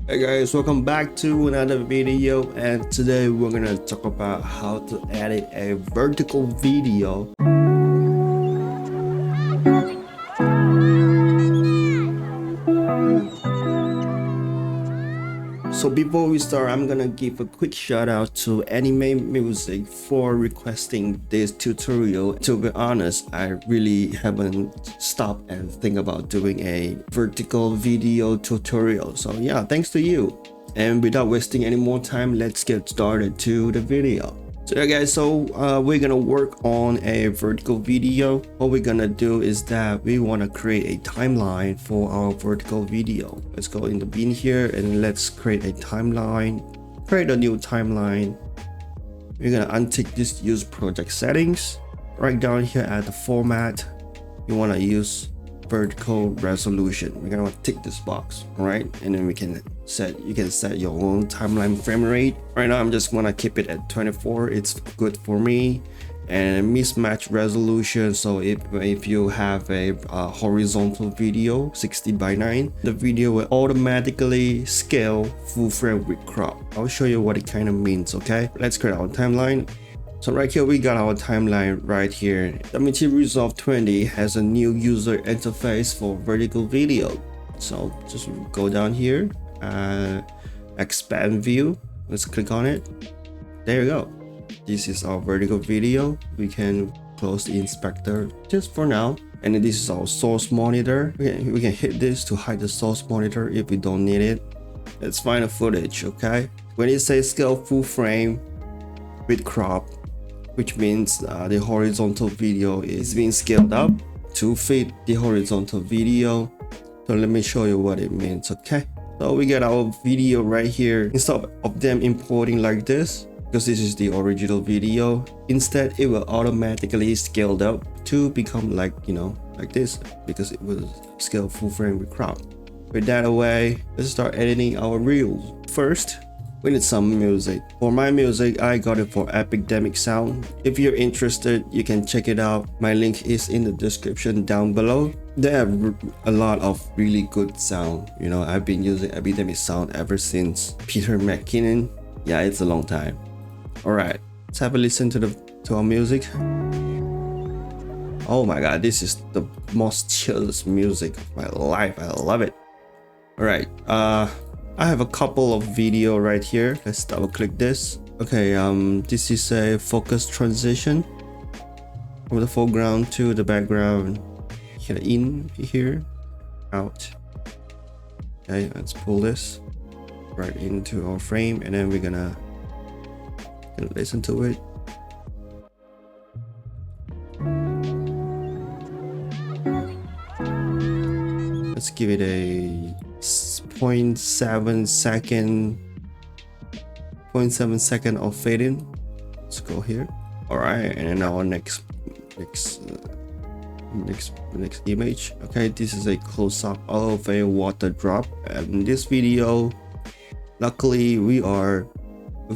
Hey guys, welcome back to another video, and today we're gonna talk about how to edit a vertical video. So before we start, I'm gonna give a quick shout out to Anime Music for requesting this tutorial. To be honest, I really haven't stopped and think about doing a vertical video tutorial. So yeah, thanks to you. And without wasting any more time, let's get started to the video. So yeah guys, we're gonna work on a vertical video. What we're gonna do is that we want to create a timeline for our vertical video. Let's go in the bin here and let's create a timeline. Create a new timeline. We're gonna untick this use project settings. Right down here at the format, you want to use vertical resolution. We're gonna tick this box, right? And then you can set your own timeline frame rate. Right now I'm just want to keep it at 24. It's good for me. And mismatch resolution, so if you have a horizontal video 60:9, the video will automatically scale full frame with crop. I'll show you what it kind of means. Okay, let's create our timeline. So right here we got our timeline right here. DaVinci Resolve 20 has a new user interface for vertical video. So just go down here, expand view. Let's click on it. There you go. This is our vertical video. We can close the inspector just for now. And then this is our source monitor. We can hit this to hide the source monitor if we don't need it. Let's find the footage. Okay, when it says scale full frame with crop, which means the horizontal video is being scaled up to fit the horizontal video. So let me show you what it means. Okay, so we get our video right here. Instead of them importing like this, because this is the original video, instead it will automatically scaled up to become like, like this, because it was scaled full frame with crop. With that away, let's start editing our reels. First, we need some music. For my music, I got it for Epidemic Sound. If you're interested, you can check it out. My link is in the description down below. They have a lot of really good sound. I've been using Epidemic Sound ever since Peter McKinnon. Yeah, it's a long time. All right, let's have a listen to our music. Oh my god, this is the most chillest music of my life. I love it. All right, I have a couple of video right here. Let's double click this. Okay, this is a focus transition from the foreground to the background. In here, out. Okay, let's pull this right into our frame, and then we're gonna listen to it. Let's give it a 0.7 second of fade in. Let's go here. All right, and then our next image. Okay, this is a close-up of a water drop, and this video, luckily we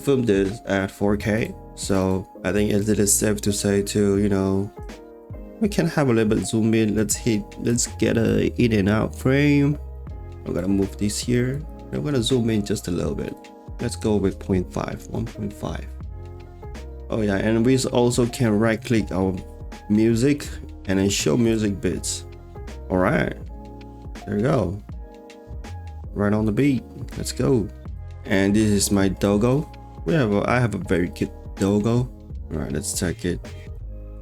filmed this at 4K, so I think it is safe to say we can have a little bit zoom in. Let's get a in and out frame. I'm gonna move this here. I'm gonna zoom in just a little bit. Let's go with 1.5. Oh yeah, and we also can right click our music and then show music bits. All right, there you go, right on the beat. Let's go. And this is my doggo. I have a very cute doggo. All right, let's take it,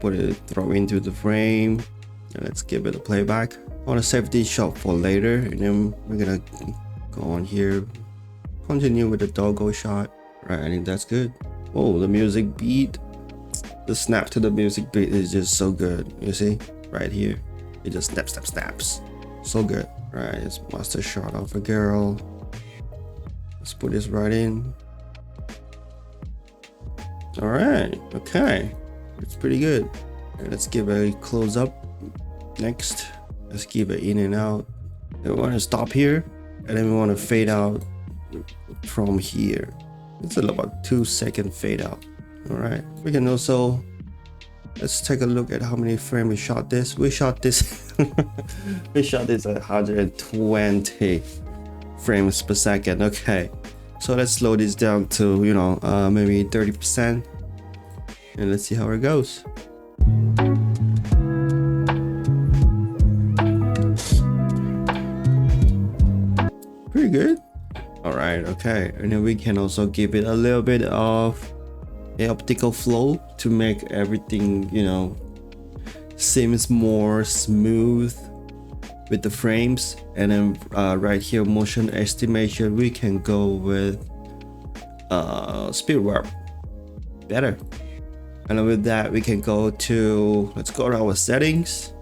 throw into the frame, and let's give it a playback. I want to save this shot for later, and then we're gonna go on here, continue with the doggo shot. Right, I think that's good. Oh, the music beat, the snap to the music beat is just so good. You see right here, it just snaps, so good. Right, it's master shot of a girl. Let's put this right in. All right, okay, it's pretty good. And let's give a close up. Next, let's give it in and out. We want to stop here, and then we want to fade out from here. It's about 2-second fade out. All right, we can also, let's take a look at how many frames we shot this. We shot this we shot this at 120. frames per second. Okay, so let's slow this down to, you know, maybe 30%, and let's see how it goes. Pretty good. All right, okay, and then we can also give it a little bit of a optical flow to make everything, you know, seems more smooth with the frames. And then right here, motion estimation, we can go with speed warp, better. And then with that, we can go to, let's go to our settings,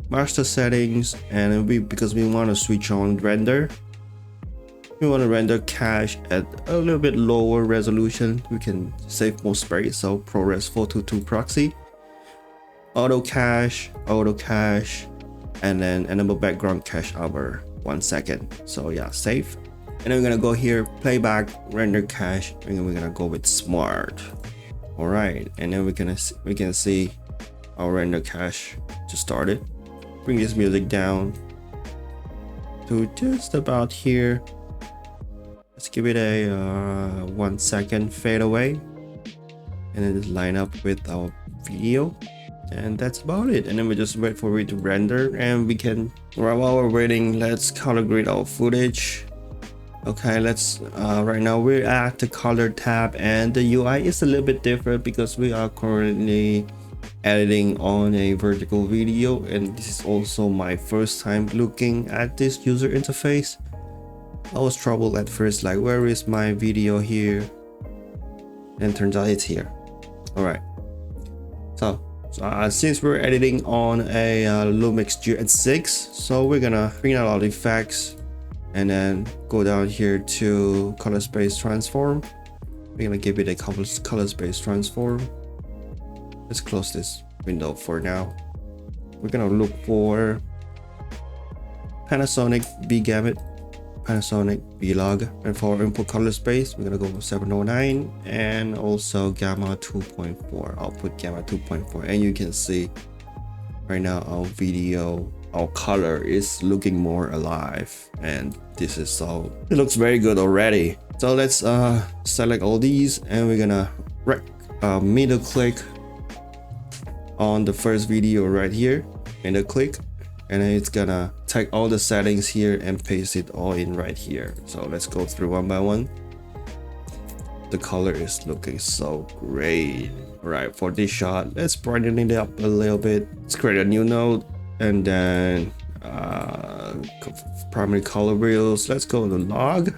master settings, and then because we want to switch on render, we want to render cache at a little bit lower resolution. We can save more space, so ProRes 422 proxy, auto cache, and then enable background cache over 1 second. So yeah, save. And then we're gonna go here, playback, render cache, and then we're gonna go with smart. All right, and then we can see our render cache just started. Bring this music down to just about here. Let's give it a 1 second fade away, and then just line up with our video, and that's about it. And then we just wait for it to render, and we can, while we're waiting, let's color grade our footage. Okay, let's right now we're at the color tab, and the UI is a little bit different because we are currently editing on a vertical video, and this is also my first time looking at this user interface. I was troubled at first, like, where is my video here? And turns out it's here. All right, so since we're editing on a Lumix GH6, so we're gonna bring out all the effects and then go down here to color space transform. We're gonna give it a color space transform. Let's close this window for now. We're gonna look for Panasonic V-Log, and for input color space, we're gonna go with 709, and also gamma 2.4. I'll put gamma 2.4, and you can see right now our video, our color is looking more alive, and this is so, it looks very good already. So let's select all these, and we're gonna middle click on the first video right here, middle click, and then it's gonna take all the settings here and paste it all in right here. So let's go through one by one. The color is looking so great. All right, for this shot, let's brighten it up a little bit. Let's create a new node, and then primary color wheels. Let's go to log.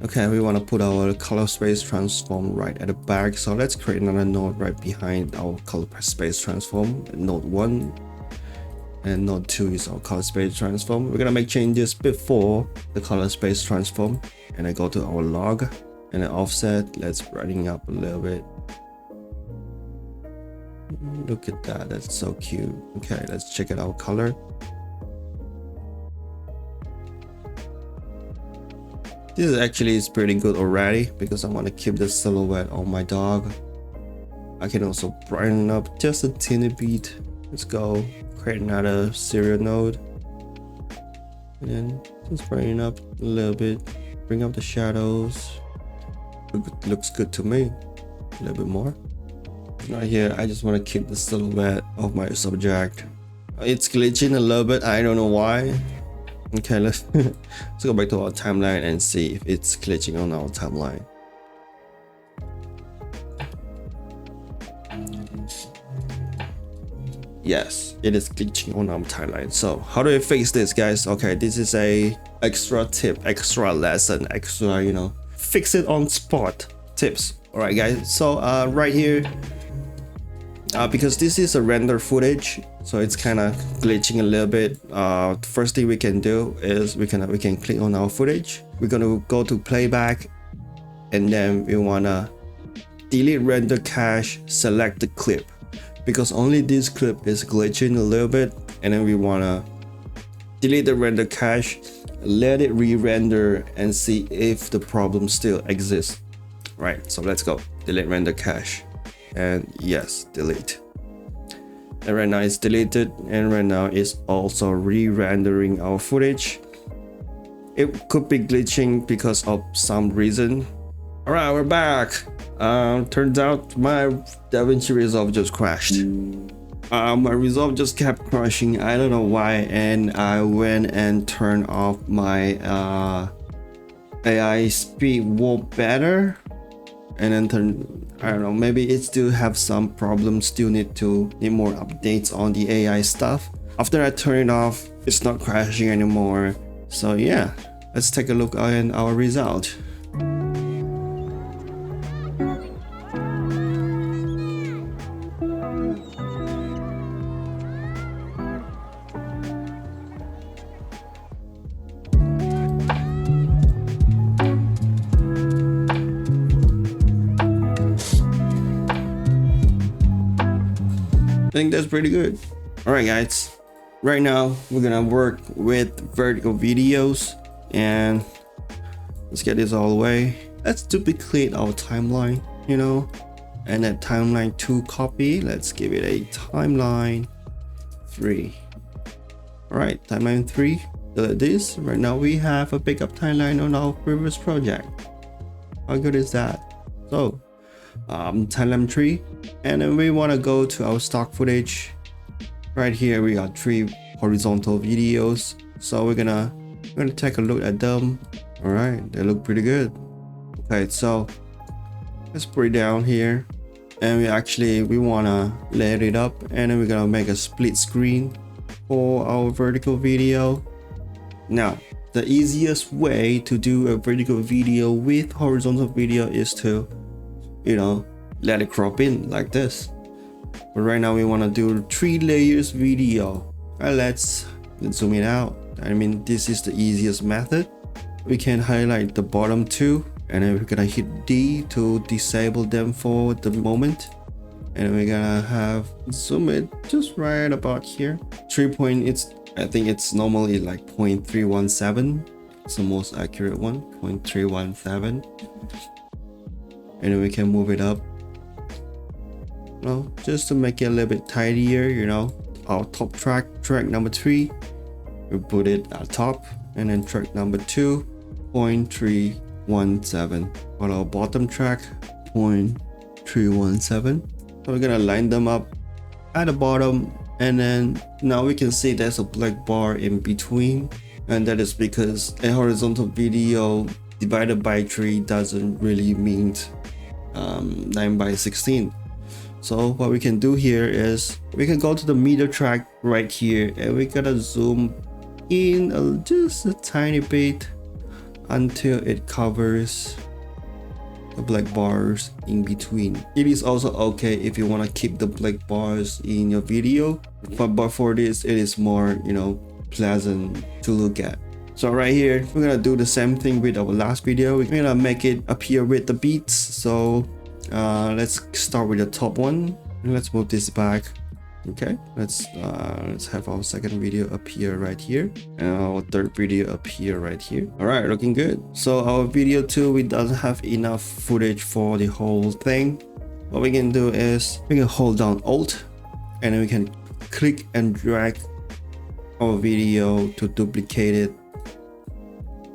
Okay, we want to put our color space transform right at the back, so let's create another node right behind our color space transform, node 1. And node 2 is our color space transform. We're gonna make changes before the color space transform, and then go to our log and then offset. Let's brighten up a little bit. Look at that, that's so cute. Okay, let's check it out, color. This is pretty good already because I want to keep the silhouette on my dog. I can also brighten up just a teeny bit. Let's go create another serial node, and then just brighten up a little bit, bring up the shadows. Looks good to me. A little bit more. Right here, I just want to keep the silhouette of my subject. It's glitching a little bit, I don't know why. Okay, let's go back to our timeline and see if it's glitching on our timeline. Yes, it is glitching on our timeline. So how do we fix this, guys? Okay, this is a extra tip, extra lesson, extra, you know, fix it on spot tips. All right, guys, so right here, because this is a render footage, so it's kind of glitching a little bit. First thing we can do is we can click on our footage. We're gonna go to playback, and then we wanna delete render cache, select the clip, because only this clip is glitching a little bit, and then we wanna delete the render cache, let it re-render, and see if the problem still exists. Right, so let's go delete render cache, and yes, delete. And right now it's deleted, and right now it's also re-rendering our footage. It could be glitching because of some reason. All right, we're back. Turns out my DaVinci Resolve just crashed. My Resolve just kept crashing. I don't know why, and I went and turned off my AI speed warp better, and then I don't know, maybe it still have some problems, still need more updates on the AI stuff. After I turn it off, it's not crashing anymore. So yeah, let's take a look at our result. I think that's pretty good. All right, guys. Right now, we're gonna work with vertical videos, and let's get this all the way. Let's duplicate our timeline, you know, and that timeline 2 copy. Let's give it a timeline 3. All right, timeline 3. Delete this. Right now, we have a backup timeline on our previous project. How good is that? So, timeline 3, and then we want to go to our stock footage. Right here we got 3 horizontal videos, so we're gonna take a look at them. All right, they look pretty good. Okay, so let's put it down here, and we wanna layer it up, and then we're gonna make a split screen for our vertical video. Now, the easiest way to do a vertical video with horizontal video is to, you know, let it crop in like this. But right now we want to do 3 layers video. Let's zoom it out. I mean, this is the easiest method. We can highlight the bottom 2, and then we're gonna hit D to disable them for the moment, and we're gonna have zoom it just right about here. 3 point, I think it's normally like 0.317. It's the most accurate one, 0.317. And then we can move it up, just to make it a little bit tidier, you know. Our top track number 3, we put it at top, and then track number 2, 0.317. On our bottom track, 0.317. So we're gonna line them up at the bottom, and then now we can see there's a black bar in between, and that is because a horizontal video divided by 3 doesn't really mean 9/16. So what we can do here is we can go to the middle track right here, and we gotta zoom in just a tiny bit until it covers the black bars in between. It is also okay if you want to keep the black bars in your video, but for this it is more, you know, pleasant to look at. So right here we're gonna do the same thing with our last video. We're gonna make it appear with the beats. So let's start with the top one, and let's move this back. Okay, let's have our second video appear right here, and our third video appear right here. All right, looking good. So our video 2, we don't have enough footage for the whole thing. What we can do is we can hold down Alt, and then we can click and drag our video to duplicate it,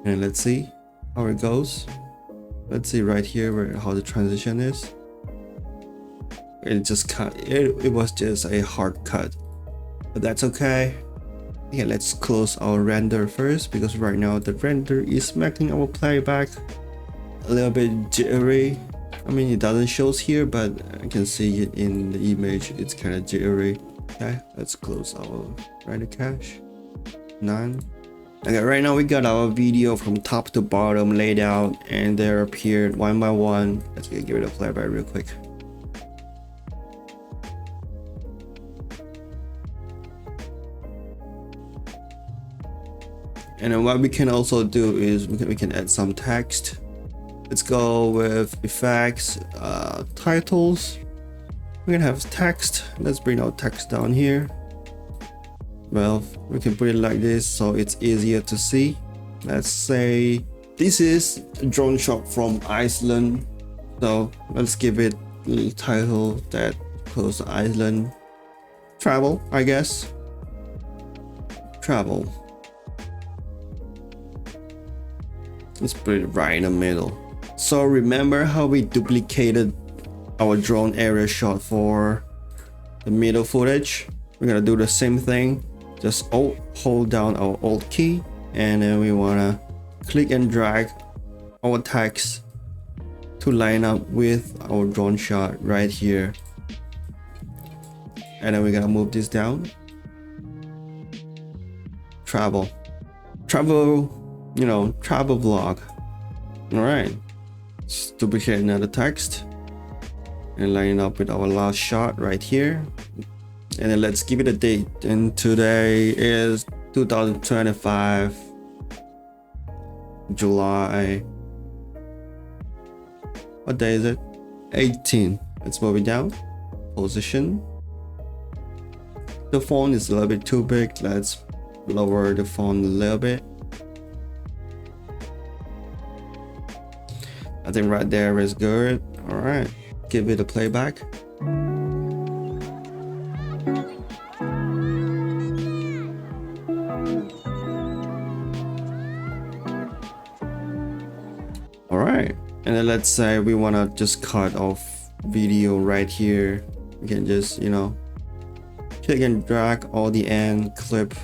and let's see how it goes. Let's see right here how the transition is. It just cut. It was just a hard cut, but that's okay. Okay, let's close our render first, because right now the render is making our playback a little bit jittery. I mean, it doesn't show here, but I can see it in the image. It's kind of jittery. Okay, let's close our render cache. None. Okay, right now we got our video from top to bottom laid out, and they appeared one by one. Let's give it a playback real quick. And then what we can also do is we can add some text. Let's go with effects, titles. We're gonna have text. Let's bring our text down here. Well, we can put it like this so it's easier to see. Let's say this is a drone shot from Iceland. So let's give it a title that close to Iceland. Travel, I guess. Travel. Let's put it right in the middle. So remember how we duplicated our drone area shot for the middle footage? We're gonna do the same thing. Just hold down our Alt key, and then we wanna click and drag our text to line up with our drone shot right here. And then we're gonna move this down. Travel, you know, travel vlog. All right, let's duplicate another text and line up with our last shot right here. And then let's give it a date. And today is 2025 July. What day is it? 18. Let's move it down. Position. The font is a little bit too big. Let's lower the font a little bit. I think right there is good. All right, give it a playback. All right, and then let's say we want to just cut off video right here. We can just, you know, click and drag all the end clip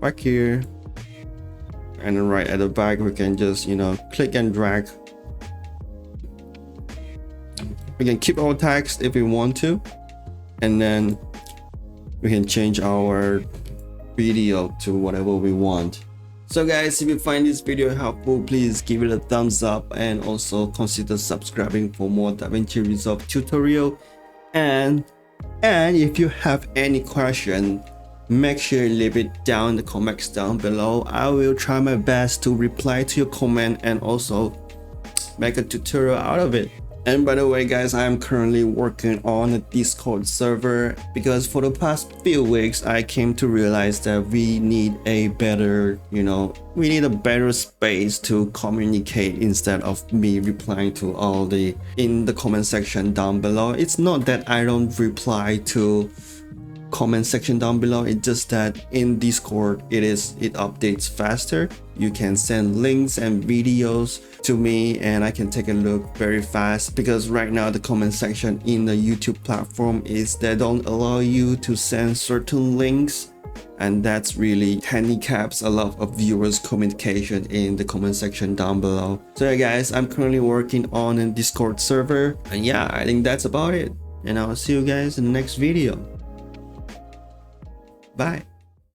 back here, and then right at the back we can just, you know, click and drag. We can keep our text if we want to, and then we can change our video to whatever we want. So guys, if you find this video helpful, please give it a thumbs up, and also consider subscribing for more DaVinci Resolve tutorial. And if you have any question, make sure you leave it down in the comments down below. I will try my best to reply to your comment and also make a tutorial out of it. And by the way guys, I am currently working on a Discord server, because for the past few weeks I came to realize that we need a better, you know, we need a better space to communicate instead of me replying to all the in the comment section down below. It's not that I don't reply to comment section down below, it's just that in Discord it updates faster. You can send links and videos to me and I can take a look very fast, because right now the comment section in the YouTube platform is they don't allow you to send certain links, and that's really handicaps a lot of viewers communication in the comment section down below. So yeah guys, I'm currently working on a Discord server, and yeah, I think that's about it, and I'll see you guys in the next video. Bye.